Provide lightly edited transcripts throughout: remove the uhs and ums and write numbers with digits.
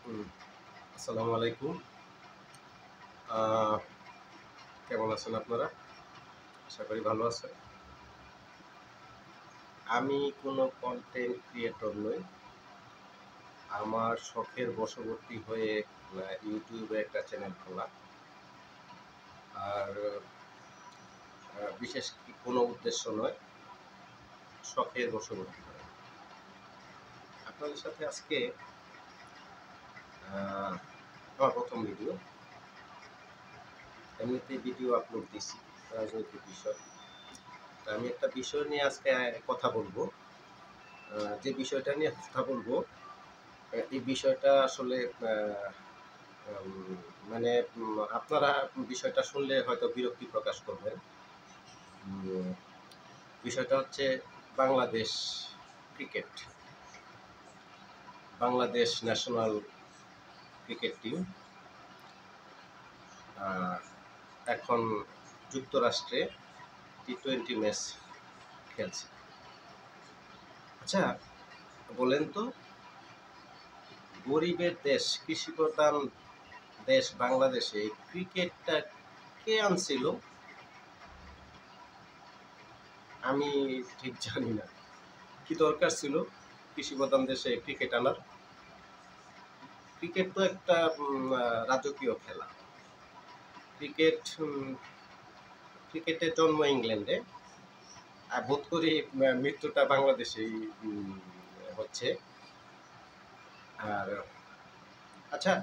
হুম, আসসালামু আলাইকুম। আহ, কেমন আছেন আপনারা? আশা করি ভালো আছেন। আমি কোনো কন্টেন্ট ক্রিয়েটর নই। আমার শখের বশবর্তী হয়ে ইউটিউবে একটা চ্যানেল খোলা। আর বিশেষ কোনো উদ্দেশ্য নয়, শখের বশবর্তী হয়ে। আপনাদের সাথে আজকে আহ, আমার প্রথম ভিডিও। এমনিতে ভিডিও আপলোড দিছি রাজনৈতিক বিষয়। তা আমি একটা বিষয় নিয়ে আজকে কথা বলবো। যে বিষয়টা নিয়ে কথা বলবো, এই বিষয়টা আসলে উম, মানে আপনারা বিষয়টা শুনলে হয়তো বিরক্তি প্রকাশ করবেন। উম, বিষয়টা হচ্ছে Bangladesh cricket, Bangladesh national cricket team এখন যুক্তরাষ্ট্রে টি-20 ম্যাচ খেলছে। আচ্ছা, বলেন তো, গরিবের দেশ, কৃষিপ্রধান দেশ বাংলাদেশে ক্রিকেটটা কে আনছিল? আমি ঠিক জানি না। কি দরকার ছিল কৃষিপ্রধান দেশে ক্রিকেট আনার? ক্রিকেট তো একটা রাজকীয় খেলা। ক্রিকেট ক্রিকেটের জন্ম ইংল্যান্ডে, আর বোধ করি মৃত্যুটা বাংলাদেশেই হচ্ছে। আর আচ্ছা,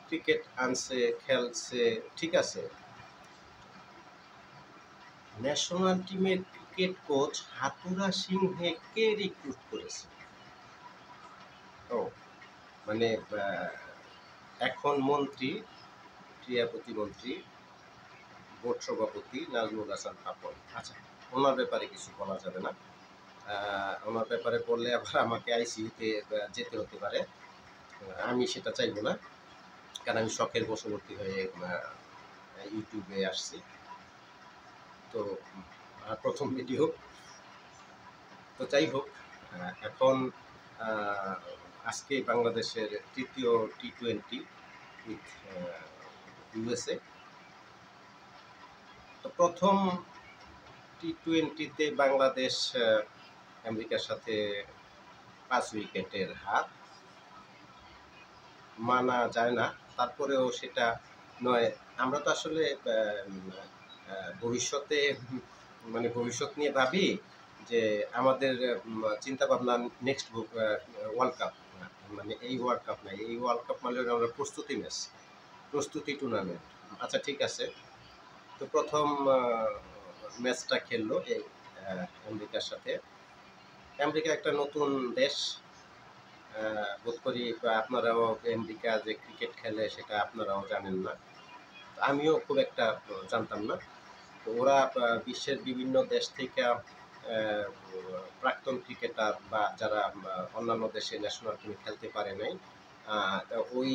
ক্রিকেট আনছে, খেলছে, ঠিক আছে। ন্যাশনাল টিমের ক্রিকেট কোচ হাতুরা সিংহে কে রিক্রুট করেছে? ও, মানে এখন মন্ত্রী, ক্রীড়া প্রতিমন্ত্রী, বোর্ড সভাপতি নাজমুল হাসান পাপন। আচ্ছা, ওনার ব্যাপারে কিছু বলা যাবে না। ওনার ব্যাপারে বললে আবার আমাকে আইসিইউতে যেতে হতে পারে। আমি সেটা চাইবো না, কারণ আমি শখের বশবর্তী হয়ে ইউটিউবে আসছি। তো প্রথম ভিডিও। তো যাই হোক, এখন আহ, আজকে বাংলাদেশের তৃতীয় টি-20 উইথ ইউএসএ। তো প্রথম টি-20তে বাংলাদেশ আমেরিকার সাথে 5 উইকেটের হার, মানা যায় না। তারপরেও সেটা নয়। আমরা তো আসলে ভবিষ্যতে মানে ভবিষ্যৎ নিয়ে ভাবি যে আমাদের চিন্তা ভাবনা নেক্সট ওয়ার্ল্ড কাপ, মানে এই ওয়ার্ল্ড কাপ নাই, এই ওয়ার্ল্ড কাপ মানে হলো আমরা প্রস্তুতি ম্যাচ, প্রস্তুতি টুর্নামেন্ট। আচ্ছা, ঠিক আছে। তো প্রথম ম্যাচটা খেললো এই আমেরিকার সাথে। আমেরিকা একটা নতুন দেশ। বোধ করি আপনারাও আমেরিকা যে ক্রিকেট খেলে সেটা আপনারাও জানেন না। আমিও খুব একটা জানতাম না। তো ওরা বিশ্বের বিভিন্ন দেশ থেকে প্রাক্তন ক্রিকেটার বা যারা অন্যান্য দেশে ন্যাশনাল টিমে খেলতে পারে নাই, ওই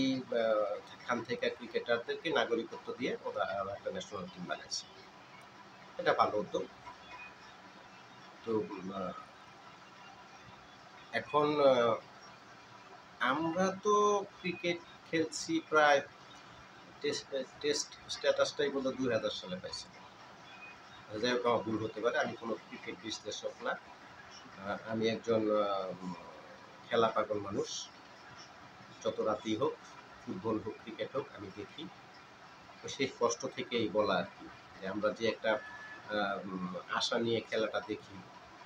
খান থেকে ক্রিকেটারদেরকে নাগরিকত্ব দিয়ে ওরা একটা ন্যাশনাল টিম বানাইছে। এটা ভালো উদ্যোগ। তো এখন আমরা তো ক্রিকেট খেলছি প্রায়, টেস্ট টেস্ট স্ট্যাটাসটাই বোধ 2000 সালে পাইছি। যাই হোক, আমার ভুল হতে পারে, আমি কোনো ক্রিকেট বিশ্লেষক না। আমি একজন খেলা পাগল মানুষ। যত রাতেই হোক, ফুটবল হোক ক্রিকেট হোক, আমি দেখি। তো সেই কষ্ট থেকেই বলা আর কি, যে আমরা যে একটা আশা নিয়ে খেলাটা দেখি,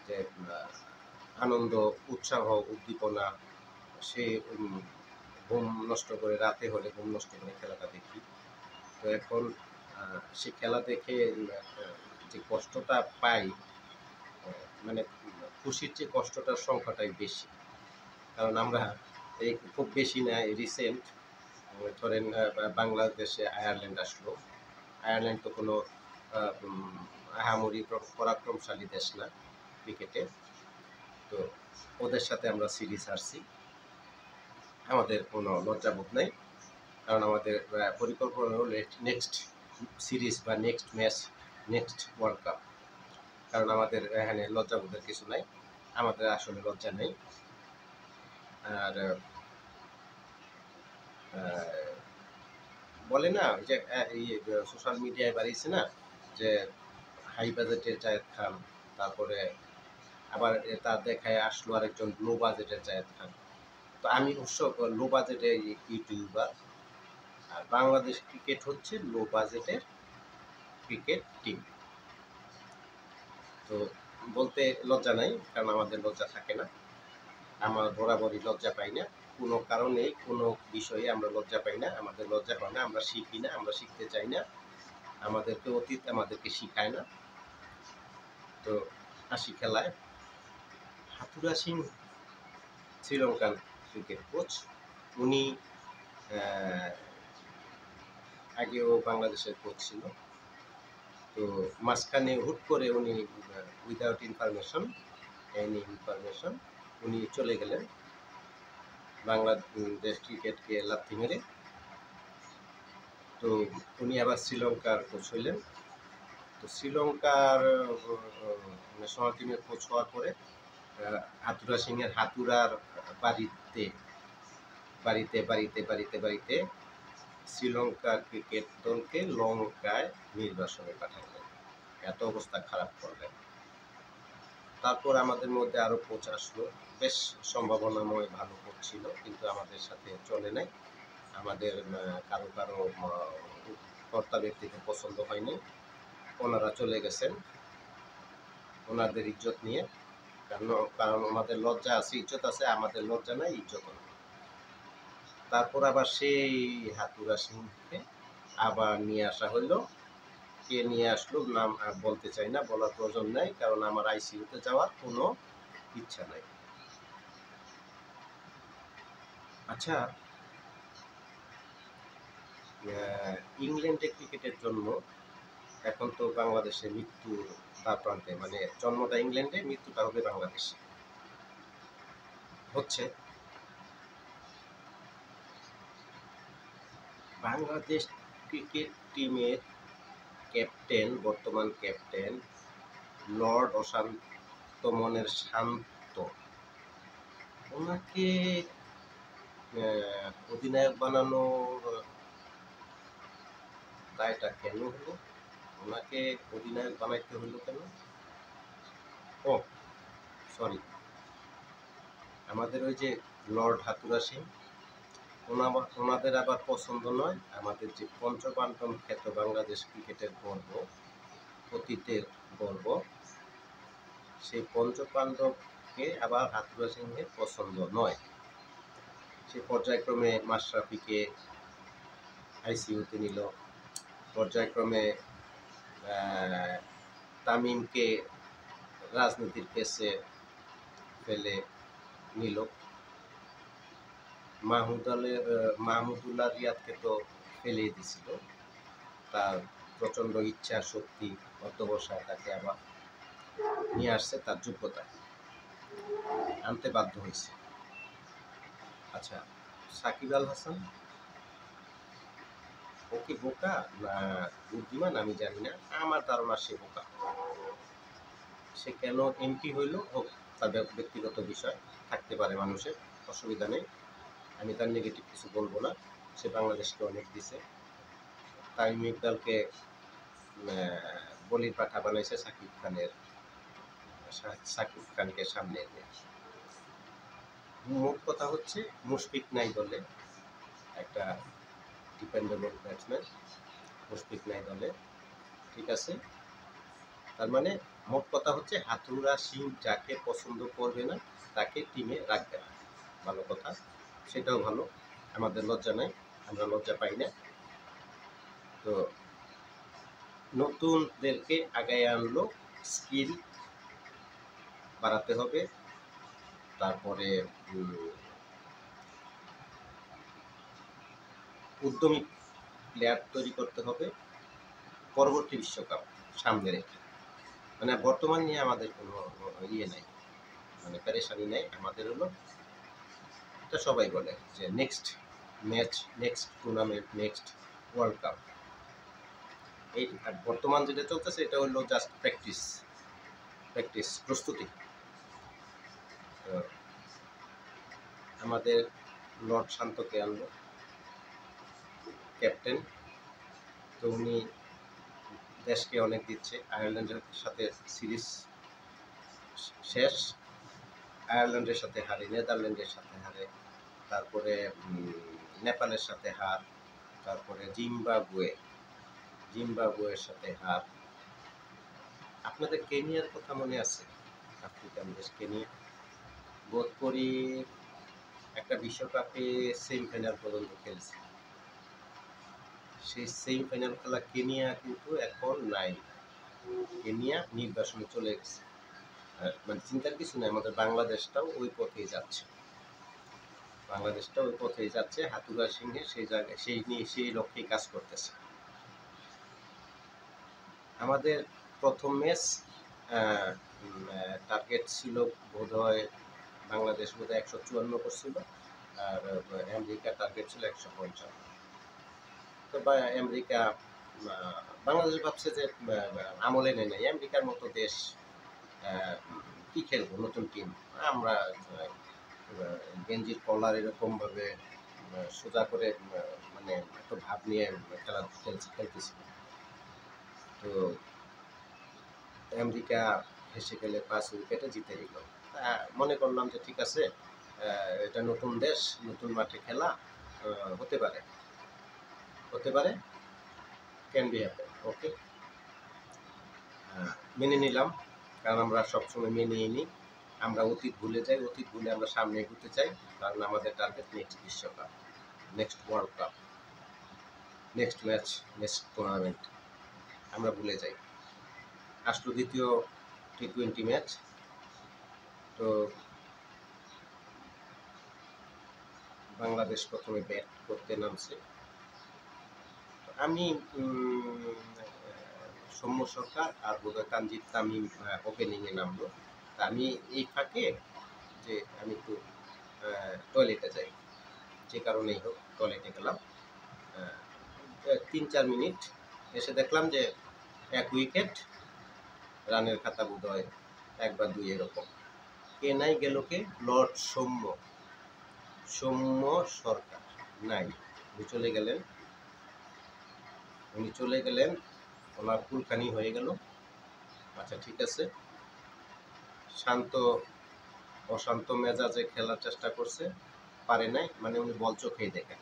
যে আনন্দ, উৎসাহ, উদ্দীপনা, সে ঘুম নষ্ট করে, রাতে হলে ঘুম নষ্ট করে খেলাটা দেখি। তো এখন সে খেলা দেখে যে কষ্টটা পাই, মানে খুশির চেয়ে কষ্টটার সংখ্যাটাই বেশি। কারণ আমরা এই খুব বেশি না, রিসেন্ট ধরেন বাংলাদেশে আয়ারল্যান্ড আসলো। আয়ারল্যান্ড তো কোনো আহামরি পরাক্রমশালী দেশ না ক্রিকেটে। তো ওদের সাথে আমরা সিরিজ হারছি। আমাদের কোনো লজ্জাবোধ নেই, কারণ আমাদের পরিকল্পনা হলো নেক্সট সিরিজ বা next match, next world cup. কারণ আমাদের এখানে লজ্জাবোধের কিছু নাই, আমাদের আসলে লজ্জা নেই। আর বলে না যে সোশ্যাল মিডিয়ায় বাড়িয়েছে না যে হাই বাজেটের জায়েদ খান, তারপরে আবার তার দেখায় আসলো আরেকজন লো বাজেটের জায়েদ খান। তো আমি অবশ্য লো বাজেটের ইউটিউবার, আর বাংলাদেশ ক্রিকেট হচ্ছে লো বাজেটের ক্রিকেট টিম। তো বলতে লজ্জা নাই, কারণ আমাদের লজ্জা থাকে না, আমার বরাবরই লজ্জা পাই না, কোনো কারণে কোনো বিষয়ে আমরা লজ্জা পাই না, আমাদের লজ্জা হয় না, আমরা শিখি না, আমরা শিখতে চাই না, আমাদেরকে অতীত আমাদেরকে শিখায় না। তো হাসি খেলায় হাতুরা সিং শ্রীলঙ্কান ক্রিকেট কোচ, উনি আগেও বাংলাদেশের কোচ ছিল। তো মাঝখানে হুট করে উনি উইদাউট ইনফরমেশন, এনি ইনফরমেশন উনি চলে গেলেন বাংলাদেশ ক্রিকেটকে লাথি মেরে। তো উনি আবার শ্রীলঙ্কার কোচ হইলেন। তো শ্রীলঙ্কার ন্যাশনাল টিমের কোচ হওয়ার পরে হাতুরা সিংয়ের হাতুরার বাড়িতে বাড়িতে বাড়িতে বাড়িতে বাড়িতে শ্রীলঙ্কার ক্রিকেট দলকে লঙ্কায় নির্বাসনে পাঠালেন, এত অবস্থা খারাপ করলেন। তারপর আমাদের মধ্যে আরও কোচ আসলো, বেশ সম্ভাবনাময় ভালো কোচ ছিল, কিন্তু আমাদের সাথে চলে নাই, আমাদের কারো কারো কর্তা ব্যক্তিকে পছন্দ হয়নি, ওনারা চলে গেছেন ওনাদের ইজ্জত নিয়ে। কারণ ওনাদের লজ্জা আছে, ইজ্জত আছে, আমাদের লজ্জা নাই, ইজ্জত নেই। তারপর আবার সেই হাতুরা সিংকে আবার নিয়ে আসা হইলো। কে নিয়ে আসলো নাম আর বলতে চাই না, বলার প্রয়োজন নাই, কারণ আমার আইসিইউতে যাওয়ার কোনো ইচ্ছা নাই। আচ্ছা, ইংল্যান্ডে ক্রিকেটের জন্ম, এখন তো বাংলাদেশে মৃত্যু তার প্রান্তে, মানে জন্মটা ইংল্যান্ডে, মৃত্যুটা হবে বাংলাদেশে হচ্ছে। বাংলাদেশ ক্রিকেট টিমের ক্যাপ্টেন, বর্তমান ক্যাপ্টেন লর্ড অশান্ত মনের শান্ত, ওনাকে অধিনায়ক বানানোর দায়টা কেন হলো? ওনাকে অধিনায়ক বানাইতে হলো কেন? ও সরি, আমাদের ওই যে লর্ড হাতুরা সিং, ওনাদের আবার পছন্দ নয় আমাদের যে পঞ্চপাণ্ডব খ্যাত বাংলাদেশ ক্রিকেটের গর্ব, অতীতের গর্ব, সেই পঞ্চপাণ্ডবকে আবার হাতুরা সিংয়ের পছন্দ নয়। সে পর্যায়ক্রমে মাশরাফিকে আইসিইউতে নিল, পর্যায়ক্রমে তামিমকে রাজনীতির কেসে ফেলে নিল, মাহমুদুল্লাহ রিয়াদকে তো ফেলেই দিছিল, তার প্রচণ্ড ইচ্ছা শক্তি অধ্যবসায় তাকে আবার নিয়ে আসছে, তার যোগ্যতা আনতে বাধ্য হয়েছে। আচ্ছা, সাকিব আল হাসান, ও কি বোকা না বুদ্ধিমান আমি জানি না, আমার ধারণা সে বোকা। সে কেন এমপি হইল, হোক, তাদের ব্যক্তিগত বিষয়, থাকতে পারে মানুষের, অসুবিধা নেই, আমি তার নেগেটিভ কিছু বলবো না। সে বাংলাদেশকে অনেক দিছে, তামিম ইকবালকে বলির পাঠা বানাইছে সাকিব খানকে সামনে এনে। মোট কথা হচ্ছে মুশফিক নাই দলে, একটা ডিপেন্ডেবল ব্যাটসম্যান, মুশফিক নাই দলে, ঠিক আছে। তার মানে মোট কথা হচ্ছে হাতুরা সিং যাকে পছন্দ করবে না তাকে টিমে রাখবে না, ভালো কথা, সেটাও ভালো, আমাদের লজ্জা নাই, আমরা লজ্জা পাই না। তো নতুনদেরকে আগায় আনলো, স্কিল বাড়াতে হবে, তারপরে উদ্যমী প্লেয়ার তৈরি করতে হবে পরবর্তী বিশ্বকাপ সামনে রেখে। মানে বর্তমান নিয়ে আমাদের কোনো ইয়ে নাই, মানে পেরেশানি নেই, আমাদের হলো এটা সবাই বলে যে next match, next tournament, next world cup. এই বর্তমান যেটা চলতেছে এটা হলো জাস্ট প্র্যাকটিস, প্রস্তুতি। আমাদের লর্ড শান্তকে আনলো, ক্যাপ্টেন। তো উনি দেশকে অনেক দিচ্ছে। আয়ারল্যান্ডের সাথে সিরিজ শেষ, আয়ারল্যান্ডের সাথে হারে, নেদারল্যান্ডের সাথে হারে, তারপরে নেপালের সাথে হার, তারপরে জিম্বাবুয়ের সাথে হার। আপনাদের কেনিয়ার কথা মনে আছে? আফ্রিকান দেশ কেনিয়া, বোধ করি একটা বিশ্বকাপে সেমিফাইনাল পর্যন্ত খেলছে। সেই সেমিফাইনাল খেলা কেনিয়া কিন্তু এখন নাই, কেনিয়া নির্বাসনে চলে গেছে। মানে চিন্তার কিছু নেই, আমাদের বাংলাদেশটাও ওই পথেই যাচ্ছে, হাতুড়া সিংহে সেই জায়গায় সেই লক্ষ্যেই কাজ করতেছে। আমাদের প্রথম ম্যাচ টার্গেট ছিল বোধহয় বাংলাদেশ 154 করছিল, আর আমেরিকা টার্গেট ছিল 155। তো আমেরিকা, বাংলাদেশ ভাবছে যে আমলে নেয় নাই, আমেরিকার মতো দেশ কি খেলবো, নতুন টিম, আমরা গেঞ্জির কলার এরকমভাবে সোজা করে মানে একটু ভাব নিয়ে খেলতেছি। তো আমেরিকা হেসে গেলে 5 উইকেটে জিতে গেল। মনে করলাম যে ঠিক আছে, এটা নতুন দেশ, নতুন মাঠে খেলা, হতে পারে, ক্যান বি হ্যাপেন, ওকে। মেনে নিলাম, কারণ আমরা সবসময় মেনেই নিই। আমরা অতীত ভুলে আমরা সামনে এগোতে চাই, কারণ আমাদের টার্গেট নেক্সট বিশ্বকাপ, next world cup, next match, next tournament. আমরা ভুলে যাই। আসলো দ্বিতীয় T20 ম্যাচ। তো বাংলাদেশ প্রথমে ব্যাট করতে নামছে। আমি সৌম্য সরকার আর বোধহয় তানজিদ তামিম ওপেনিংয়ে নামলো। আমি এই ফাঁকে যে আমি একটু টয়লেটে যাই, যে কারণেই হোক টয়লেটে গেলাম। 3-4 মিনিট এসে দেখলাম যে 1 উইকেট, রানের খাতা বোধহয় 1 বা 2 এরকম। কে নাই গেল কে? লর্ড সৌম্য সরকার নাই, উনি চলে গেলেন, ওনার কুলখানি হয়ে গেল। আচ্ছা ঠিক আছে, অশান্ত মেজাজে খেলার চেষ্টা করছে, পারে নাই, মানে উনি বল চোখেই দেখেন।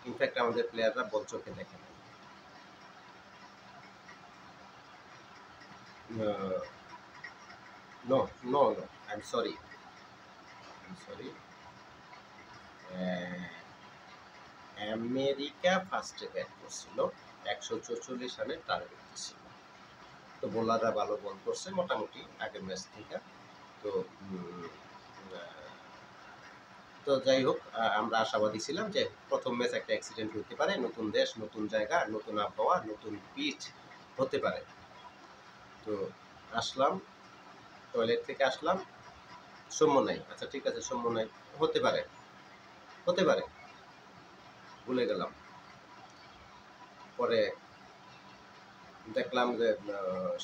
ইনফ্যাক্ট আমাদের প্লেয়াররা বল চোখে দেখেন। No, I am sorry, America ফার্স্টে ব্যাট করছিল, 144 রানের টার্গেট ছিল। তো বোলাররা ভালো বল করছে মোটামুটি আগের ম্যাচ থেকে। তো যাই হোক, আমরা আশাবাদী ছিলাম যে প্রথম ম্যাচ একটা অ্যাক্সিডেন্ট হতে পারে, নতুন দেশ, নতুন জায়গা, নতুন আবহাওয়া, নতুন পিচ হতে পারে। তো আসলাম, টয়লেট থেকে আসলাম, সৌম্য নাই। আচ্ছা ঠিক আছে, সৌম্য নাই, হতে পারে, ভুলে গেলাম। পরে দেখলাম যে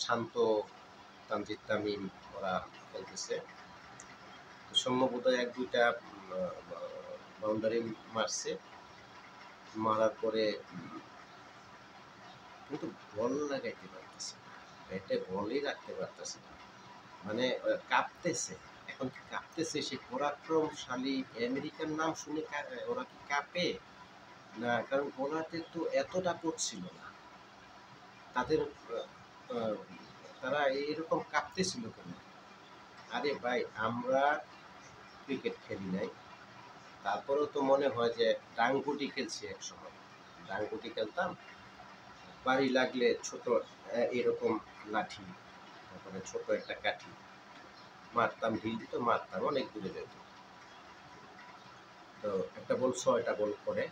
শান্ত, তানজিদ তামিম ওরা খেলতেছে। সৌম্য বোধহয় 1-2টা বাউন্ডারি মারছে, মারার পরে কিন্তু বল লাগাইতে পারতেছে না, ব্যাটে বলই রাখতে পারতেছে না, মানে কাঁপতেছে। এখন কি কাঁপতেছে, সে পরাক্রমশালী আমেরিকার নাম শুনে ওরা কি কাঁপে না? কারণ বোলারদের তো এতটা করছিল না, তাদের তারা এরকম কাঁপতেছিল কেন? আরে ভাই, আমরা ক্রিকেট খেলি নাই, তারপরেও তো মনে হয় যে ডাংগুটি খেলছি। এক সময় ডাংগুটি খেলতাম, বাড়ি লাগলে ছোট এরকম লাঠি, তারপরে ছোট একটা কাঠি মারতাম, ঢিল দিত, মারতাম, অনেক দূরে যেত। তো একটা বল 6টা বল করে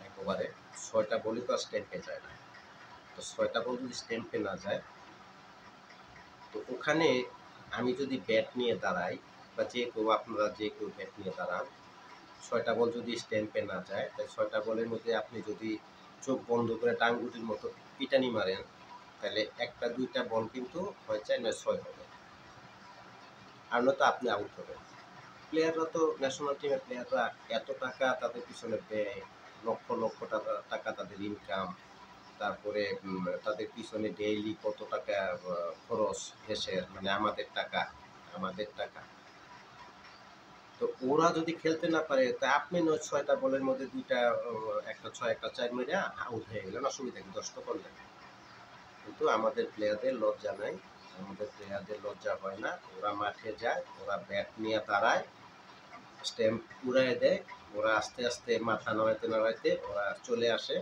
একবারে, 6টা বলই তো আর স্ট্যাম্পে যায় না। তো 6টা বল যদি স্ট্যাম্পে না যায়, তো ওখানে আমি যদি ব্যাট নিয়ে দাঁড়াই, বা আপনারা যে কেউ ব্যাট নিয়ে দাঁড়ান, 6টা বল যদি স্ট্যাম্পে না যায়, তাই 6টা বলের মধ্যে আপনি যদি চোখ বন্ধ করে ডাংগুটির মতো পিটানি মারেন, তাহলে 1-2টা বল কিন্তু হয় 4 না 6 হবে, আর নয়তো আপনি আউট হবেন। প্লেয়াররা তো, ন্যাশনাল টিমের প্লেয়াররা এত টাকা তাদের পিছনে ব্যয়, লক্ষ লক্ষ টাকা তাদের ইনকাম, তারপরে তাদের পিছনে ডেইলি কত টাকা খরচ দেশের, মানে আমাদের টাকা। তো ওরা যদি খেলতে না পারে, তা আপনি 6টা বলের মধ্যে 2টা একটা 6 একটা 4 মেরে আউট হয়ে গেলেন, অসুবিধা কি, 10 তো করলেন। কিন্তু আমাদের প্লেয়ারদের লজ্জা নাই, আমাদের প্লেয়ারদের লজ্জা হয় না। ওরা মাঠে যায়, ওরা ব্যাট নিয়ে দাঁড়ায়, স্ট্যাম্প উড়ায় দেয়, ওরা আস্তে আস্তে মাথা নড়াইতে নড়াইতে ওরা চলে আসে।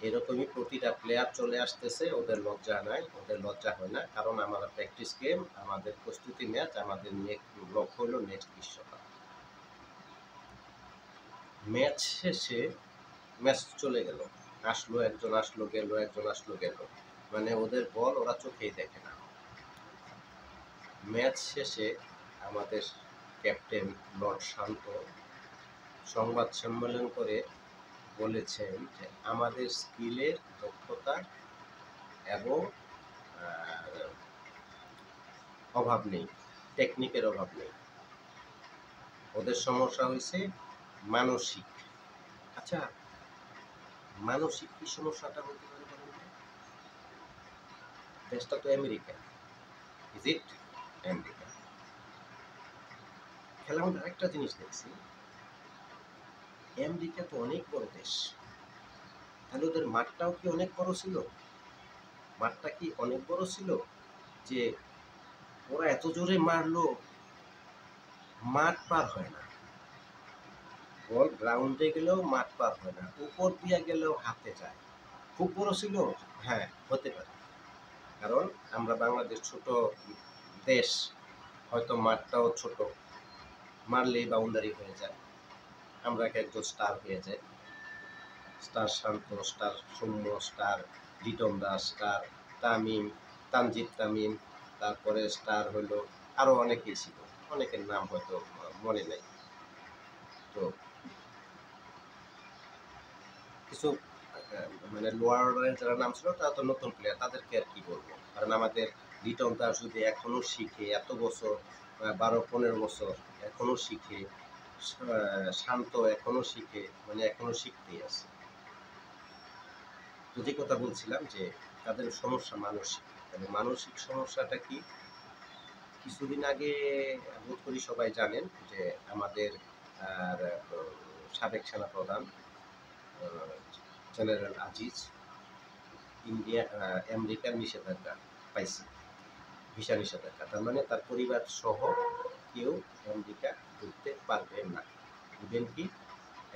এরকমই প্রতিটা প্লেয়ার চলে আসতেছে, ওদের লজ্জা নাই, ওদের লজ্জা হয় না, কারণ আমরা প্র্যাকটিস গেম, আমাদের প্রস্তুতি ম্যাচ, আমাদের লক্ষ্য হলো নেক্সট বিশ্বকাপ। ম্যাচ শেষে ম্যাচ চলে গেল, আসলো একজন, আসলো গেল, একজন আসলো গেল, মানে ওদের বল ওরা চোখেই দেখে না। ম্যাচ শেষে আমাদের ক্যাপ্টেন লর্ড শান্ত সংবাদ সম্মেলন করে বলেছেন যে আমাদের স্কিলের, দক্ষতা এবং অভাব নেই, টেকনিকের অভাব নেই, ওদের সমস্যা হয়েছে মানসিক। আচ্ছা, মানসিক কি সমস্যাটা হতে পারে বলুন তো? দেশটা তো আমেরিকা, ইজ ইট? আমেরিকা। খেলার মধ্যে আরেকটা জিনিস দেখছি, আমেরিকা তো অনেক বড় দেশ, তাহলে ওদের মাঠটাও কি অনেক বড় ছিল? মাঠটা কি অনেক বড় ছিল যে ওরা এত জোরে মারলো, মাঠ পার হয় না, বল গ্রাউন্ডে গেলেও মাঠ পার হয় না, উপর দিয়ে গেলেও হাতে যায়? খুব বড় ছিল? হ্যাঁ, হতে পারে, কারণ আমরা বাংলাদেশ ছোট দেশ, হয়তো মাঠটাও ছোট, মারলেই বাউন্ডারি হয়ে যায়, আমরা এক একজন স্টার হয়ে যায়, star Shanto, star Soumya, star Liton Das, star Tamim, Tanzid Tamim, তারপরে স্টার হলো আরও অনেকেই ছিল, অনেকের নাম হয়তো মনে নেই। তো কিছু মানে লোয়ার অর্ডারের যারা নাম ছিল তারা তো নতুন প্লেয়ার, তাদেরকে আর কি বলবো, কারণ আমাদের লিটন দাস যদি এখনো শিখে, এত বছর 12-15 বছর এখনো শিখে, শান্ত এখনো শিখে, মানে এখনো শিখতেই আছে। তো যে কথা বলছিলাম যে তাদের সমস্যা মানসিক, মানে মানসিক সমস্যাটা কি? কিছুদিন আগে বোধ করি সবাই জানেন যে আমাদের সাবেক সেনাপ্রধান জেনারেল আজিজ আমেরিকার নিষেধাজ্ঞা পাইছে, ভিসা নিষেধাজ্ঞা, তার মানে তার পরিবার সহ কেউ আমেরিকা ঢুকতে পারবেন না, ইভেন কি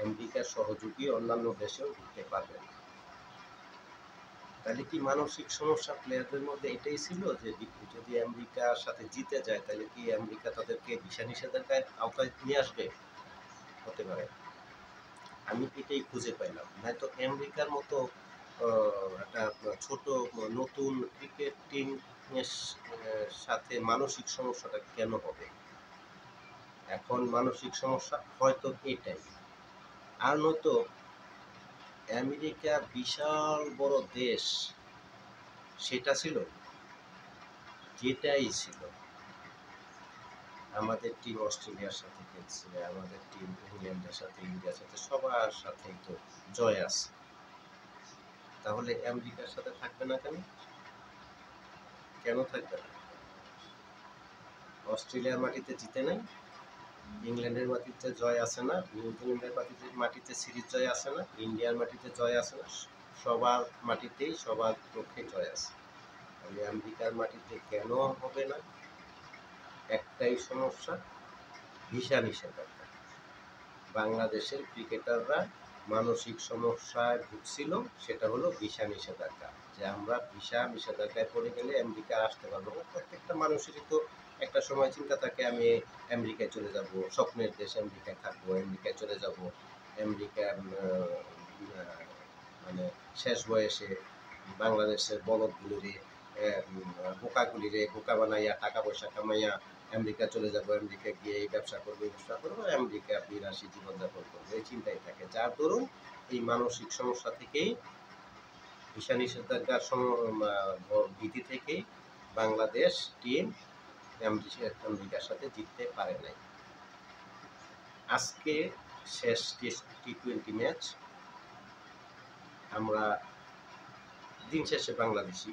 আমেরিকার সহযোগী অন্যান্য দেশেও ঢুকতে পারবেন না। তাহলে কি মানসিক সমস্যা প্লেয়ারদের মধ্যে এটাই ছিল যে যদি আমেরিকার সাথে জিতে যায় তাহলে কি আমেরিকা তাদেরকে ভিসা নিষেধাজ্ঞার আওতায় নিয়ে আসবে? হতে পারে, আমি এটাই খুঁজে পাইলাম। নয়তো আমেরিকার মতো একটা ছোট নতুন ক্রিকেট টিম সাথে মানসিক সমস্যাটা কেন হবে? এখন মানসিক সমস্যা হয়তো এটাই, আর নয়তো আমেরিকা বিশাল বড় দেশ, সেটা ছিল, যেটাই ছিল। আমাদের টিম অস্ট্রেলিয়ার সাথে খেলছে, আমাদের টিম ইংল্যান্ডের সাথে, ইন্ডিয়ার সাথে, সবার সাথেই তো জয় আছে, তাহলে আমেরিকার সাথে থাকবে না কেন? কেন থাকবে না? অস্ট্রেলিয়ার মাটিতে জিতে নাই, ইংল্যান্ডের মাটিতে জয় আছে না, নিউজিল্যান্ডের মাটিতে সিরিজ জয় আছে না, ইন্ডিয়ার মাটিতে জয় আছে না, সবার মাটিতেই সবার পক্ষে জয় আছে, তাহলে আমেরিকার মাটিতে কেন হবে না? একটাই সমস্যা, ভিসা নিষেধাজ্ঞা। বাংলাদেশের ক্রিকেটাররা মানসিক সমস্যায় ভুগছিল, সেটা হলো ভিসা নিষেধাজ্ঞা, যে আমরা ভিসা নিষেধাজ্ঞায় পড়ে গেলে আমেরিকা আসতে পারবো না। প্রত্যেকটা মানুষেরই তো একটা সময় চিন্তা থাকে, আমি আমেরিকায় চলে যাব, স্বপ্নের দেশ আমেরিকায় থাকবো, আমেরিকায় চলে যাব, আমেরিকা মানে শেষ বয়সে বাংলাদেশের বলদগুলিরে, বোকাগুলিরে বোকা বানাইয়া টাকা পয়সা কামাইয়া আমেরিকা চলে যাবো, আমেরিকা গিয়ে এই ব্যবসা করবো, এই ব্যবসা করবো, আমেরিকা বিলাসী জীবনযাপন করবো, এই চিন্তাই থাকে, যার দরুন এই মানসিক সমস্যা থেকেই, ভিসা নিষেধাজ্ঞার ভীতি থেকেই বাংলাদেশ টিম আমেরিকার সাথে জিততে পারে নাই। আজকে শেষ টি-20 ম্যাচ। আমরা দিন শেষে বাংলাদেশি,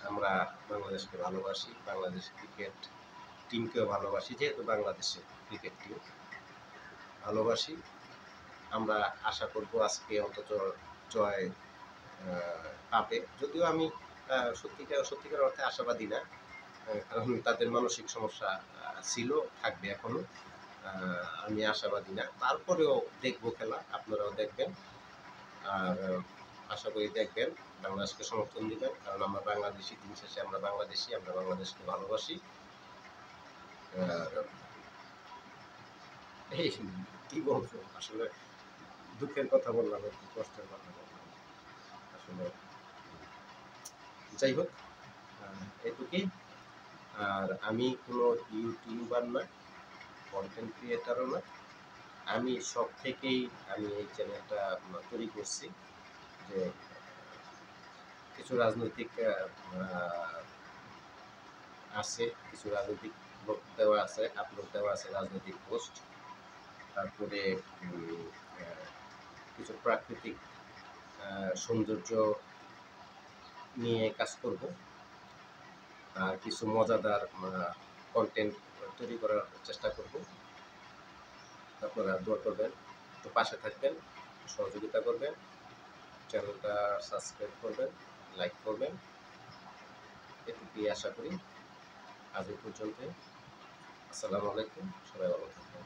আমরা বাংলাদেশকে ভালোবাসি, বাংলাদেশ ক্রিকেট টিমকেও ভালোবাসি, যেহেতু বাংলাদেশের ক্রিকেট টিম ভালোবাসি। আমরা আশা করব আজকে অন্তত জয় পাবে। যদিও আমি সত্যিকার অর্থে আশাবাদী না, কারণ তাদের মানসিক সমস্যা ছিল, থাকবে এখনো। আমি আশাবাদী না, তারপরেও দেখবো খেলা, আপনারাও দেখবেন। আর আশা করি দেখবেন, বাংলাদেশকে সমর্থন দিবেন, কারণ আমরা বাংলাদেশি, দিন শেষে আমরা বাংলাদেশি, আমরা বাংলাদেশকে ভালোবাসি। এই কি বলবো, আসলে দুঃখের কথা বললাম, একটু কষ্টের কথা বললাম আসলে। যাই হোক, এটুকুই। আর আমি কোনো ইউটিউবার না, কন্টেন্ট ক্রিয়েটারও না। আমি সব থেকেই আমি এই চ্যানেলটা তৈরি করছি যে কিছু রাজনৈতিক আছে, কিছু রাজনৈতিক ব্লগ দেওয়া আছে, আপলোড দেওয়া আছে রাজনৈতিক পোস্ট। তারপরে কিছু প্রাকৃতিক সৌন্দর্য নিয়ে কাজ করব, আর কিছু মজাদার কন্টেন্ট তৈরি করার চেষ্টা করব। আপনারা দোয়া করবেন, একটু পাশে থাকবেন, সহযোগিতা করবেন, চ্যানেলটা সাবস্ক্রাইব করবেন, লাইক করবেন। এটুকুই আশা করি। আজ এই পর্যন্ত। আসসালামু আলাইকুম, সবাই ভালো থাকবেন।